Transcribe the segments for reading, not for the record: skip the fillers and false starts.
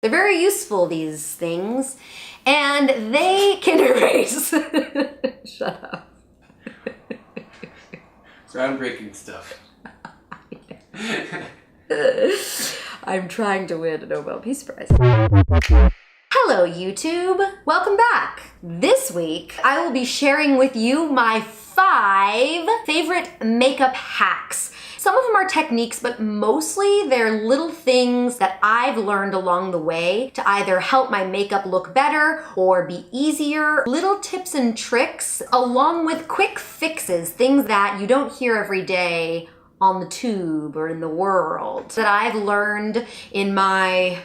They're very useful, these things, and they can erase. Shut up. Groundbreaking stuff. I'm trying to win a Nobel Peace Prize. Hello, YouTube. Welcome back. This week, I will be sharing with you my 5 favorite makeup hacks. Some of them are techniques, but mostly they're little things that I've learned along the way to either help my makeup look better or be easier. Little tips and tricks, along with quick fixes, things that you don't hear every day on the tube or in the world, that I've learned in my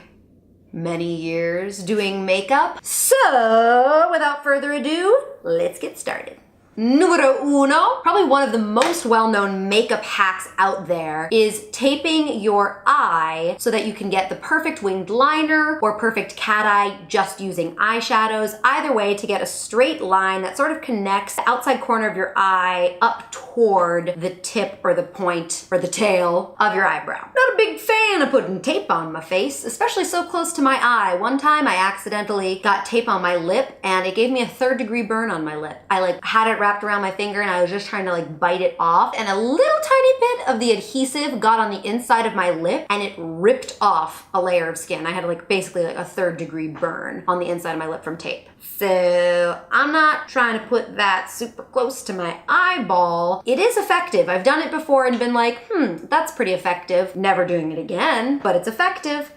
many years doing makeup. So, without further ado, let's get started. Numero uno, probably one of the most well-known makeup hacks out there is taping your eye so that you can get the perfect winged liner or perfect cat eye just using eyeshadows. Either way, to get a straight line that sort of connects the outside corner of your eye up toward the tip or the point or the tail of your eyebrow. Not a big fan of putting tape on my face, especially so close to my eye. One time I accidentally got tape on my lip and it gave me a 3rd-degree burn on my lip. I had it wrapped around my finger and I was just trying to bite it off, and a little tiny bit of the adhesive got on the inside of my lip and it ripped off a layer of skin. I had basically a 3rd-degree burn on the inside of my lip from tape. So I'm not trying to put that super close to my eyeball. It is effective. I've done it before and been like, that's pretty effective. Never doing it again, but it's effective.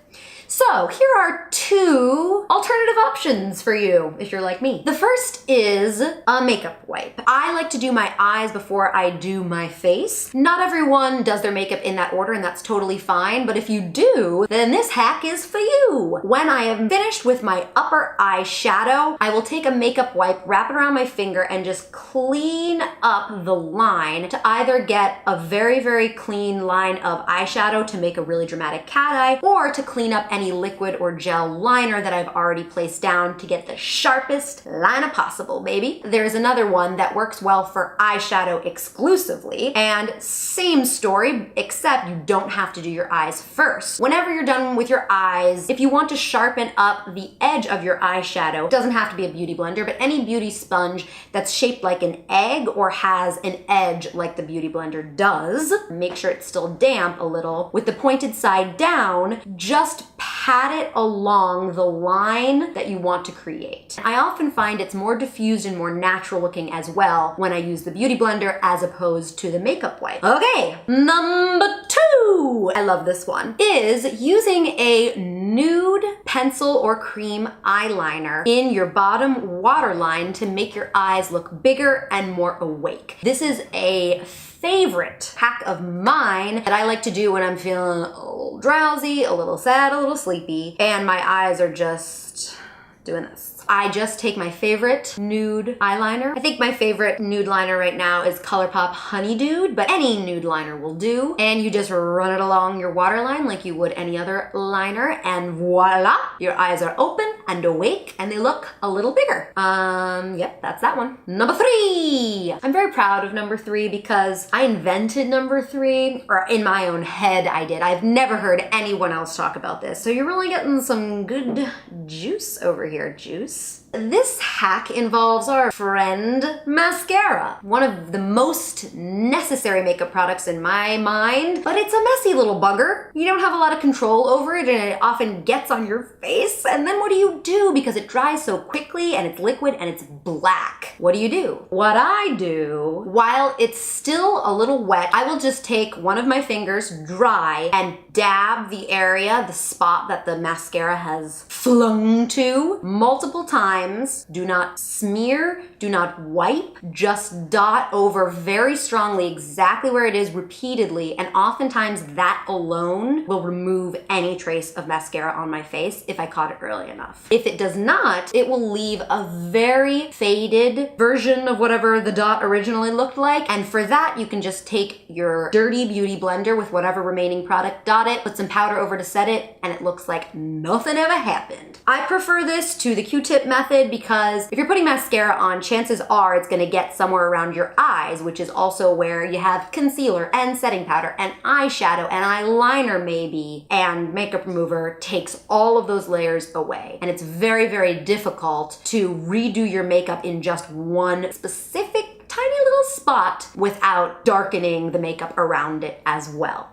So here are 2 alternative options for you if you're like me. The first is a makeup wipe. I like to do my eyes before I do my face. Not everyone does their makeup in that order, and that's totally fine, but if you do, then this hack is for you. When I am finished with my upper eyeshadow, I will take a makeup wipe, wrap it around my finger, and just clean up the line to either get a very, very clean line of eyeshadow to make a really dramatic cat eye, or to clean up any liquid or gel liner that I've already placed down to get the sharpest liner possible, baby. There's another one that works well for eyeshadow exclusively, and same story, except you don't have to do your eyes first. Whenever you're done with your eyes, if you want to sharpen up the edge of your eyeshadow, it doesn't have to be a beauty blender, but any beauty sponge that's shaped like an egg or has an edge like the beauty blender does, make sure it's still damp a little, with the pointed side down, just pat it along the line that you want to create. I often find it's more diffused and more natural looking as well when I use the beauty blender as opposed to the makeup wipe. Okay, number 2, I love this one, is using a nude pencil or cream eyeliner in your bottom waterline to make your eyes look bigger and more awake. This is a favorite hack of mine that I like to do when I'm feeling a little drowsy, a little sad, a little sleepy, and my eyes are just doing this. I just take my favorite nude eyeliner. I think my favorite nude liner right now is ColourPop Honey Dude, but any nude liner will do. And you just run it along your waterline like you would any other liner, and voila, your eyes are open and awake and they look a little bigger. Yep, that's that one. Number 3. I'm very proud of number 3 because I invented number 3, or in my own head I did. I've never heard anyone else talk about this. So you're really getting some good juice over here, juice. This hack involves our friend mascara, one of the most necessary makeup products in my mind, but it's a messy little bugger. You don't have a lot of control over it and it often gets on your face, and then what do you do? Because it dries so quickly and it's liquid and it's black. What do you do? What I do, while it's still a little wet, I will just take one of my fingers dry and dab the area, the spot that the mascara has flung to, multiple times. Do not smear, do not wipe, just dot over very strongly exactly where it is repeatedly, and oftentimes that alone will remove any trace of mascara on my face if I caught it early enough. If it does not, it will leave a very faded version of whatever the dot originally looked like, and for that you can just take your dirty beauty blender with whatever remaining product, dot it, put some powder over to set it, and it looks like nothing ever happened. I prefer this to the Q-tip tip method because if you're putting mascara on, chances are it's gonna get somewhere around your eyes, which is also where you have concealer and setting powder and eyeshadow and eyeliner maybe, and makeup remover takes all of those layers away. And it's very, very difficult to redo your makeup in just one specific tiny little spot without darkening the makeup around it as well.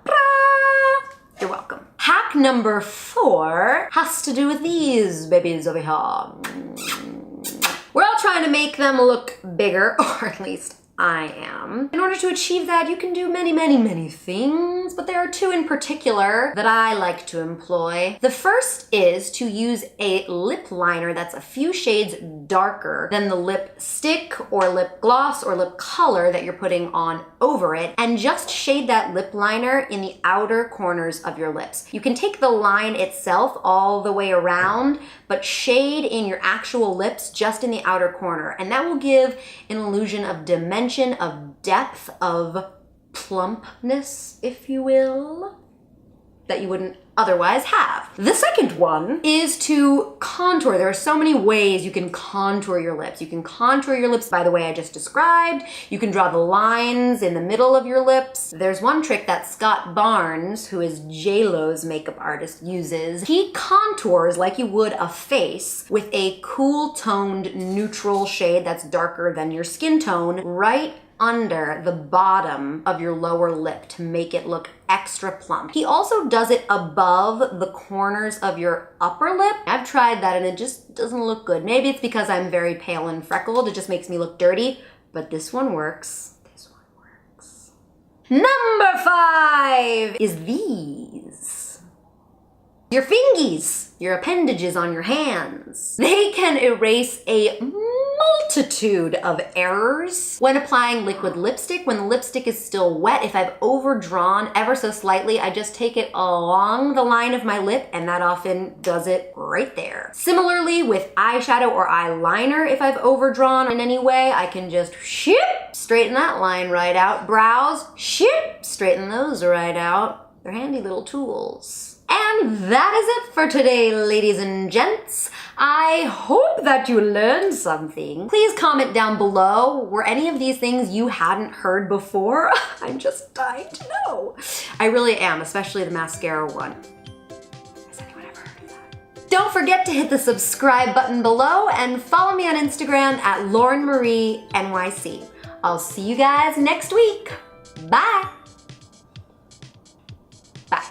You're welcome. Hack number 4 has to do with these babies over here. We're all trying to make them look bigger, or at least I am. In order to achieve that, you can do many, many, many things, but there are 2 in particular that I like to employ. The first is to use a lip liner that's a few shades darker than the lipstick or lip gloss or lip color that you're putting on over it, and just shade that lip liner in the outer corners of your lips. You can take the line itself all the way around, but shade in your actual lips just in the outer corner, and that will give an illusion of dimension, of depth, of plumpness, if you will, that you wouldn't otherwise have. The second one is to contour. There are so many ways you can contour your lips. You can contour your lips by the way I just described. You can draw the lines in the middle of your lips. There's one trick that Scott Barnes, who is J-Lo's makeup artist, uses. He contours like you would a face with a cool toned neutral shade that's darker than your skin tone right under the bottom of your lower lip to make it look extra plump. He also does it above the corners of your upper lip. I've tried that and it just doesn't look good. Maybe it's because I'm very pale and freckled. It just makes me look dirty, but this one works. This one works. Number 5 is these. Your fingies, your appendages on your hands. They can erase a multitude of errors when applying liquid lipstick. When the lipstick is still wet, if I've overdrawn ever so slightly, I just take it along the line of my lip and that often does it right there. Similarly with eyeshadow or eyeliner, if I've overdrawn in any way, I can just straighten that line right out. Brows, straighten those right out. They're handy little tools. And that is it for today, ladies and gents. I hope that you learned something. Please comment down below, were any of these things you hadn't heard before? I'm just dying to know. I really am, especially the mascara one. Has anyone ever heard of that? Don't forget to hit the subscribe button below and follow me on Instagram at laurenmarienyc. I'll see you guys next week. Bye. Bye.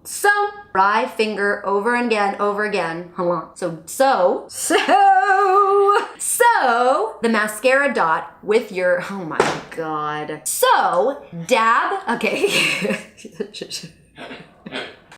So, right finger over and over again. Hold on. So, the mascara dot with your, oh my God. So, dab, okay.